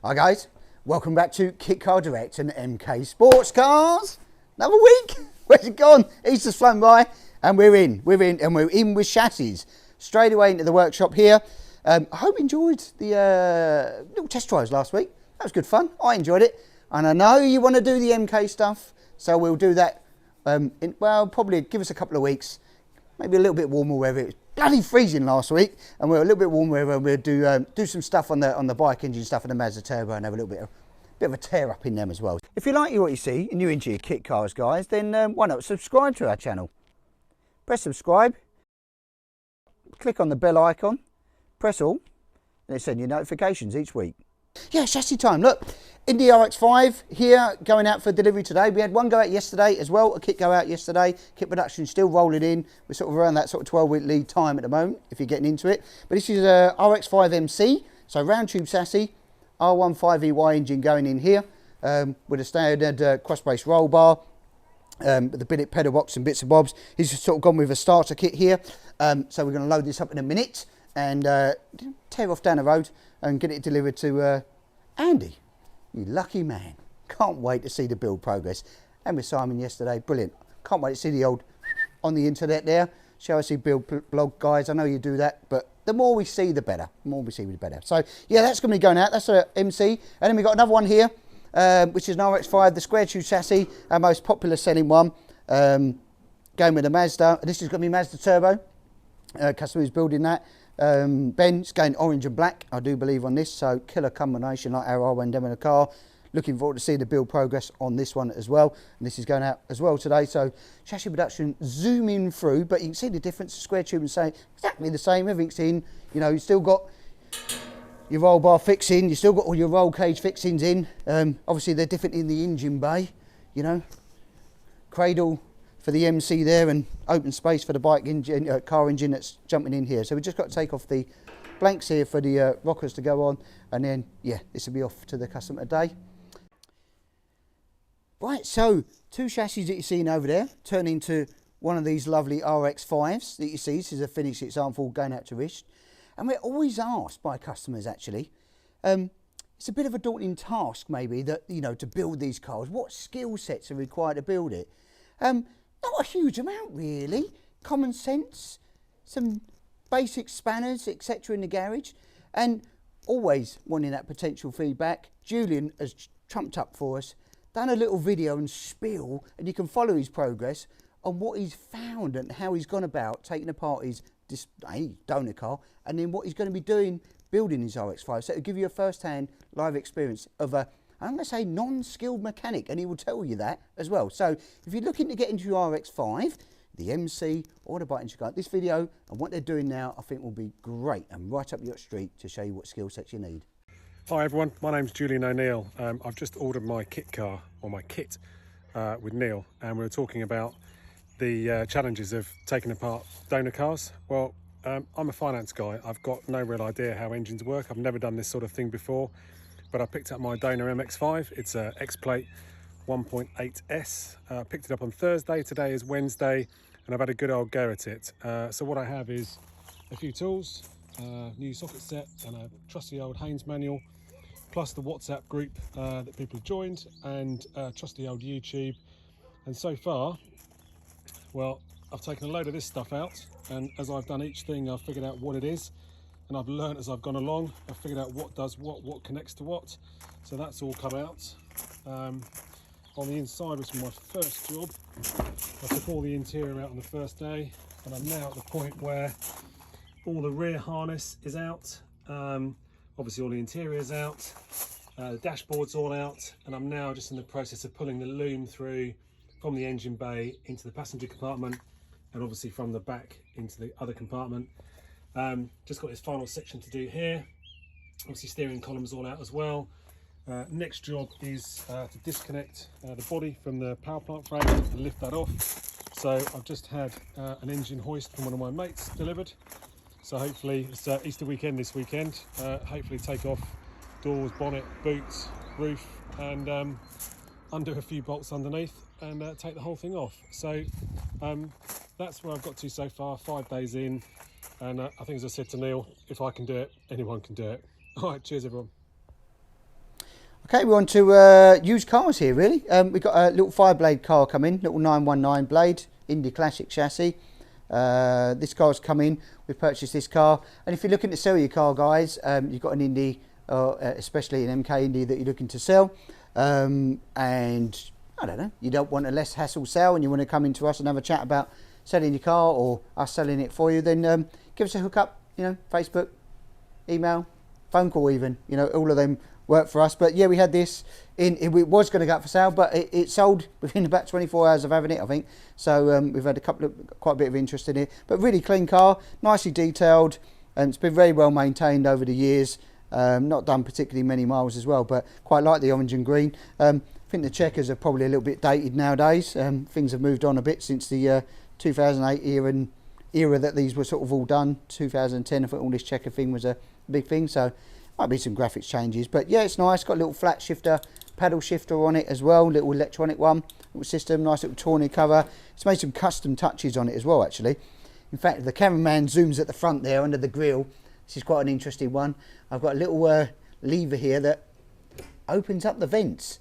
Hi guys, welcome back to Kit Car Direct and MK Sportscars. Another week, where's it gone? Easter's flown by and we're in with chassis. Straight away into the workshop here. I hope you enjoyed the little test drives last week. That was good fun, I enjoyed it. And I know you want to do the MK stuff, so we'll do that, probably give us a couple of weeks. Maybe a little bit warmer weather. It was bloody freezing last week, and we're a little bit warmer weather. We'll do some stuff on the bike engine stuff and the Mazda Turbo, and have a little bit of a tear up in them as well. If you like what you see and you're into your kit cars, guys, then why not subscribe to our channel? Press subscribe, click on the bell icon, press all, and it'll send you notifications each week. Yeah, chassis time. Look, Indy RX-5 here, going out for delivery today. We had one go out yesterday as well, a kit go out yesterday. Kit production still rolling in. We're sort of around that sort of 12-week lead time at the moment, if you're getting into it. But this is a RX-5 MC, so round tube chassis, R15EY engine going in here, with a standard cross-brace roll bar, with the billet pedal box and bits and bobs. He's just sort of gone with a starter kit here. So we're going to load this up in a minute and tear off down the road and get it delivered to Andy. You lucky man. Can't wait to see the build progress. And with Simon yesterday, brilliant. Can't wait to see the old on the internet there. Shall I see build blog, guys? I know you do that, but the more we see, the better. The more we see, the better. So yeah, that's going to be going out. That's a MC. And then we've got another one here, which is an RX-5, the square tube chassis, our most popular selling one. Going with a Mazda. This is going to be Mazda Turbo. Customer who's building that. Ben's going orange and black, I do believe, on this, so killer combination like our R1 demo in the car. Looking forward to see the build progress on this one as well, and this is going out as well today. So chassis production zooming through, but you can see the difference. Square tube and say exactly the same, everything's in. You know, you still got your roll bar fixing, you still got all your roll cage fixings in. Obviously they're different in the engine bay, you know, cradle for the MC there and open space for the bike engine, car engine that's jumping in here. So we've just got to take off the blanks here for the rockers to go on, and then yeah, this will be off to the customer today. Right, so two chassis that you're seeing over there turn into one of these lovely RX-5s that you see. This is a finished example going out to Rish, and we're always asked by customers actually. It's a bit of a daunting task maybe, that, you know, to build these cars. What skill sets are required to build it? Not a huge amount really. Common sense, some basic spanners, etc. in the garage, and always wanting that potential feedback. Julian has trumped up for us, done a little video and spiel, and you can follow his progress on what he's found and how he's gone about taking apart his donor car, and then what he's going to be doing building his RX-5. So it'll give you a first-hand live experience of a, I'm going to say, non-skilled mechanic, and he will tell you that as well. So if you're looking to get into your RX-5, the MC, or the bike engine car, this video and what they're doing now, I think will be great and right up your street to show you what skill sets you need. Hi everyone, my name's Julian O'Neill. I've just ordered my kit car, or my kit, with Neil, and we were talking about the challenges of taking apart donor cars. Well, I'm a finance guy. I've got no real idea how engines work. I've never done this sort of thing before. But I picked up my donor MX-5. It's a X-Plate 1.8S. Picked it up on Thursday. Today is Wednesday, and I've had a good old go at it. So what I have is a few tools, new socket set, and a trusty old Haynes manual, plus the WhatsApp group that people have joined, and trusty old YouTube. And so far, well, I've taken a load of this stuff out, and as I've done each thing, I've figured out what it is. And I've learned as I've gone along. I've figured out what does what connects to what. So that's all come out. On the inside was my first job. I took all the interior out on the first day, and I'm now at the point where all the rear harness is out. Obviously all the interior is out. The dashboard's all out, and I'm now just in the process of pulling the loom through from the engine bay into the passenger compartment, and obviously from the back into the other compartment. Just got this final section to do here. Obviously steering column's all out as well. Next job is to disconnect the body from the power plant frame and lift that off. So I've just had an engine hoist from one of my mates delivered. So hopefully, it's Easter weekend this weekend, hopefully take off doors, bonnet, boots, roof, and undo a few bolts underneath and take the whole thing off. So that's where I've got to so far, 5 days in. And I think, as I said to Neil, if I can do it, anyone can do it. All right, cheers everyone. Okay, we're on to used cars here, really. We've got a little 5-blade car coming, little 919 blade, Indy Classic chassis. This car's come in, we've purchased this car. And if you're looking to sell your car, guys, you've got an Indy, especially an MK Indy that you're looking to sell. And I don't know, you don't want a less hassle sale and you want to come into us and have a chat about selling your car or us selling it for you, then give us a hook up, Facebook, email, phone call even, all of them work for us. But yeah, we had this it was going to go up for sale, but it sold within about 24 hours of having it, I think. So we've had quite a bit of interest in it, but really clean car, nicely detailed, and it's been very well maintained over the years. Not done particularly many miles as well, but quite like the orange and green. I think the checkers are probably a little bit dated nowadays. Things have moved on a bit since the 2008 era that these were sort of all done. 2010, I think all this checker thing was a big thing, so might be some graphics changes. But yeah, it's nice. Got a little flat shifter, paddle shifter on it as well, little electronic one, little system, nice little tonneau cover. It's made some custom touches on it as well, actually. In fact, the cameraman zooms at the front there under the grille. This is quite an interesting one. I've got a little lever here that opens up the vents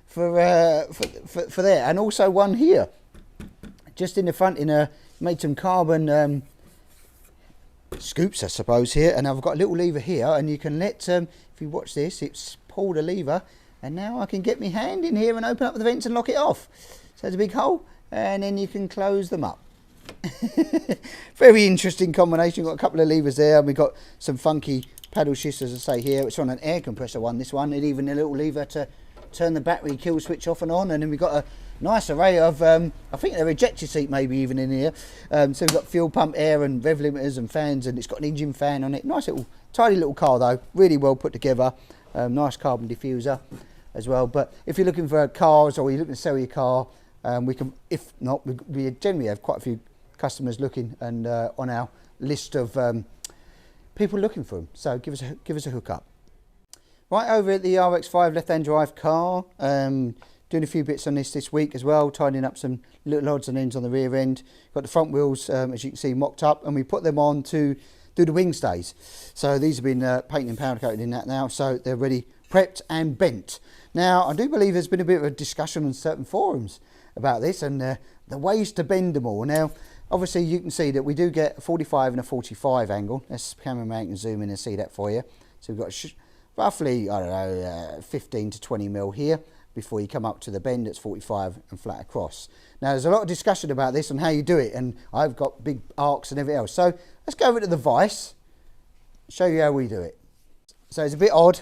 for there, and also one here just in the front. Made some carbon scoops, I suppose, here, and I've got a little lever here, and you can let if you watch this, it's pulled a lever, and now I can get my hand in here and open up the vents and lock it off. So there's a big hole, and then you can close them up. Very interesting combination. Got a couple of levers there, and we've got some funky paddle shifts, as I say here. It's on an air compressor one, this one, and even a little lever to turn the battery kill switch off and on. And then we've got a nice array of I think they're ejector seat maybe even in here. So we've got fuel pump, air and rev limiters and fans, and it's got an engine fan on it. Nice little tidy little car though, really well put together. Nice carbon diffuser as well. But if you're looking for cars, or you're looking to sell your car, we can, if not, we generally have quite a few customers looking, and on our list of people looking for them, so give us a hook up. Right, over at the RX-5 left-hand drive car, doing a few bits on this week as well, tidying up some little odds and ends on the rear end. Got the front wheels, as you can see, mocked up, and we put them on to do the wing stays. So these have been painted and powder coated in that now, so they're ready, prepped and bent. Now, I do believe there's been a bit of a discussion on certain forums about this and the ways to bend them all. Now, obviously you can see that we do get a 45 and a 45 angle. This cameraman can zoom in and see that for you. So we've got roughly, I don't know, 15 to 20 mil here before you come up to the bend that's 45 and flat across. Now there's a lot of discussion about this and how you do it, and I've got big arcs and everything else. So let's go over to the vise, show you how we do it. So it's a bit odd,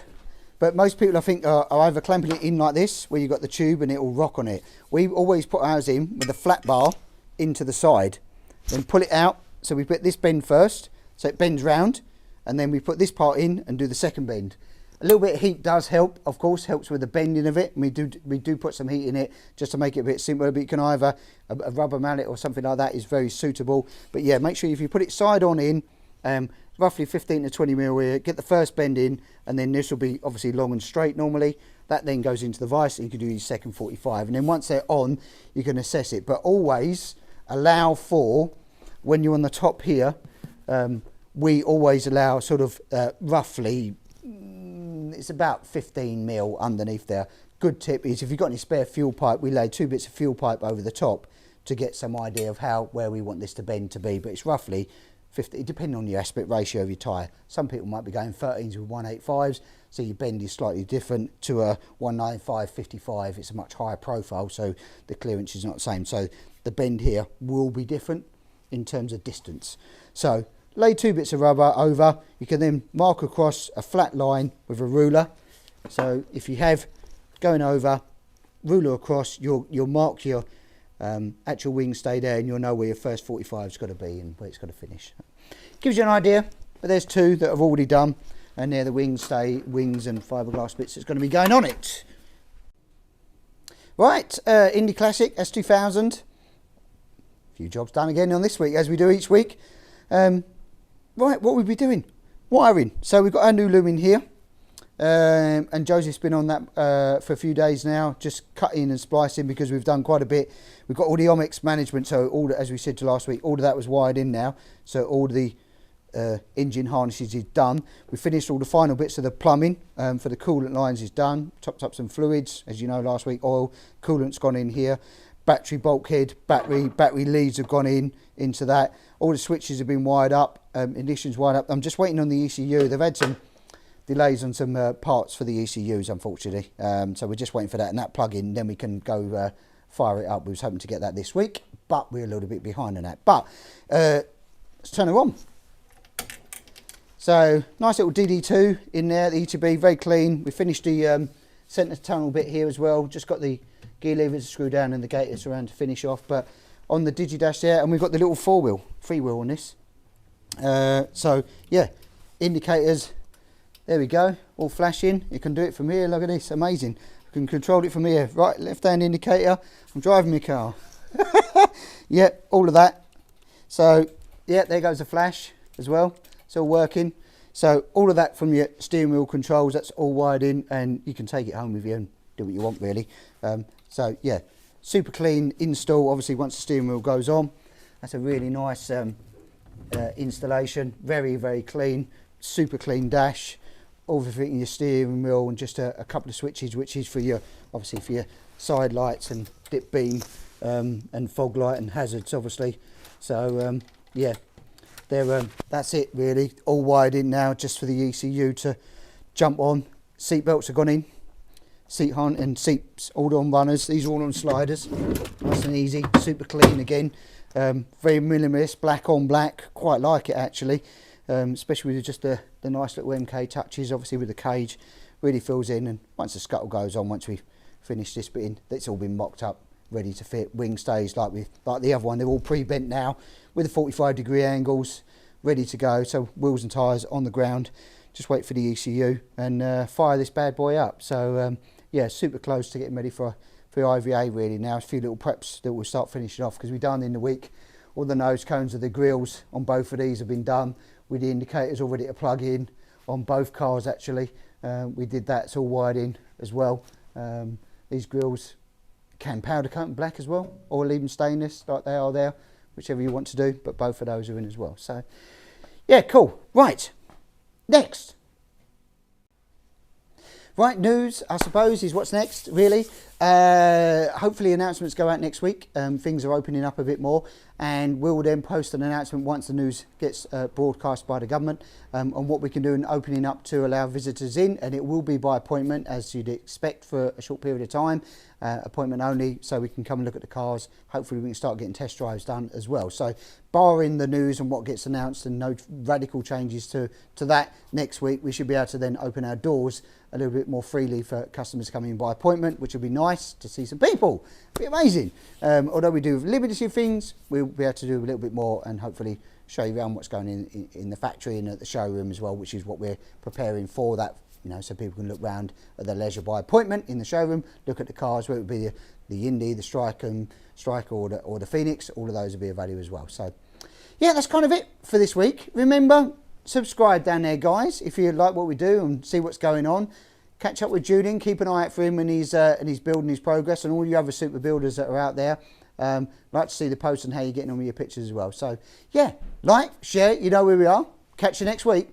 but most people I think are either clamping it in like this, where you've got the tube and it will rock on it. We always put ours in with a flat bar into the side, then pull it out. So we put this bend first, so it bends round, and then we put this part in and do the second bend. A little bit of heat does help, of course, helps with the bending of it. We do put some heat in it just to make it a bit simpler, but you can either, a rubber mallet or something like that is very suitable. But yeah, make sure if you put it side on in, roughly 15 to 20 mil here, get the first bend in, and then this will be obviously long and straight normally. That then goes into the vise, and you can do your second 45. And then once they're on, you can assess it. But always allow for, when you're on the top here, we always allow sort of roughly, it's about 15 mil underneath there. Good tip is if you've got any spare fuel pipe, we lay 2 bits of fuel pipe over the top to get some idea of where we want this to bend to be. But it's roughly 50, depending on your aspect ratio of your tyre. Some people might be going 13s with 185s, so your bend is slightly different to a 195 55. It's a much higher profile, so the clearance is not the same. So the bend here will be different in terms of distance. So lay 2 bits of rubber over. You can then mark across a flat line with a ruler. So if you have going over, ruler across, you'll mark your actual wing stay there, and you'll know where your first 45's got to be and where it's got to finish. Gives you an idea, but there's 2 that I've already done, and they're the wings and fiberglass bits that's going to be going on it. Right, Indy Classic S2000. A few jobs done again on this week, as we do each week. Right, what we'll be doing, wiring. So we've got our new lumen here, and Joseph's been on that for a few days now, just cutting and splicing, because we've done quite a bit. We've got all the omics management, so all, as we said to last week, all of that was wired in now. So all the engine harnesses is done. We finished all the final bits of the plumbing for the coolant lines is done. Topped up some fluids, as you know, last week. Oil, coolant's gone in here. Battery bulkhead, battery leads have gone into that. All the switches have been wired up, ignition's wired up. I'm just waiting on the ECU. They've had some delays on some parts for the ECUs, unfortunately. So we're just waiting for that and that plug in, then we can go fire it up. We was hoping to get that this week, but we're a little bit behind on that. But let's turn her on. So nice little DD2 in there, the ETB, very clean. We finished the centre tunnel bit here as well. Just got the gear levers to screw down and the gators around to finish off. But on the Digidash there, and we've got the little freewheel on this. So yeah, indicators, there we go, all flashing. You can do it from here, look at this, amazing. You can control it from here, right, left hand indicator. I'm driving my car. Yeah, all of that. So yeah, there goes the flash as well. It's all working. So all of that from your steering wheel controls, that's all wired in, and you can take it home with you and do what you want really. So yeah, super clean install. Obviously once the steering wheel goes on, that's a really nice installation. Very, very clean, super clean dash. Everything in your steering wheel and just a couple of switches, which is for your, obviously for your side lights and dip beam and fog light and hazards obviously. So yeah, that's it really, all wired in now just for the ECU to jump on. Seat belts have gone in, seat hunt and seats all on runners. These are all on sliders, nice and easy, super clean again. Very minimalist, black on black, quite like it actually. Especially with just the nice little MK touches, obviously with the cage, really fills in. And once the scuttle goes on, once we finish this bit in, it's all been mocked up, ready to fit. Wing stays like the other one, they're all pre-bent now with the 45-degree angles, ready to go. So wheels and tyres on the ground, just wait for the ECU and fire this bad boy up. So yeah, super close to getting ready for IVA really now. A few little preps that we'll start finishing off because we've done in the week. All the nose cones of the grills on both of these have been done, with the indicators all ready to plug in on both cars actually. We did that, it's all wired in as well. These grills can powder coat in black as well, or leave them stainless like they are there, whichever you want to do, but both of those are in as well. So yeah, cool. Right, next. Right, news, I suppose, is what's next, really. Hopefully announcements go out next week. Things are opening up a bit more, and we'll then post an announcement once the news gets broadcast by the government on what we can do in opening up to allow visitors in, and it will be by appointment, as you'd expect, for a short period of time. Appointment only, so we can come and look at the cars. Hopefully we can start getting test drives done as well. So barring the news and what gets announced and no radical changes to that next week, we should be able to then open our doors a little bit more freely for customers coming in by appointment, which will be nice to see some people. It'll be amazing. Although we do limited things, we'll be able to do a little bit more and hopefully show you around what's going in the factory and at the showroom as well, which is what we're preparing for that, you know, so people can look round at their leisure by appointment in the showroom, look at the cars, whether it be the Indy, the Striker or the Phoenix. All of those will be available as well. So yeah, that's kind of it for this week. Remember, subscribe down there, guys, if you like what we do and see what's going on. Catch up with Julian, keep an eye out for him and he's building his progress, and all you other super builders that are out there. Like to see the posts and how you're getting on with your pictures as well. So yeah, like, share, you know where we are. Catch you next week.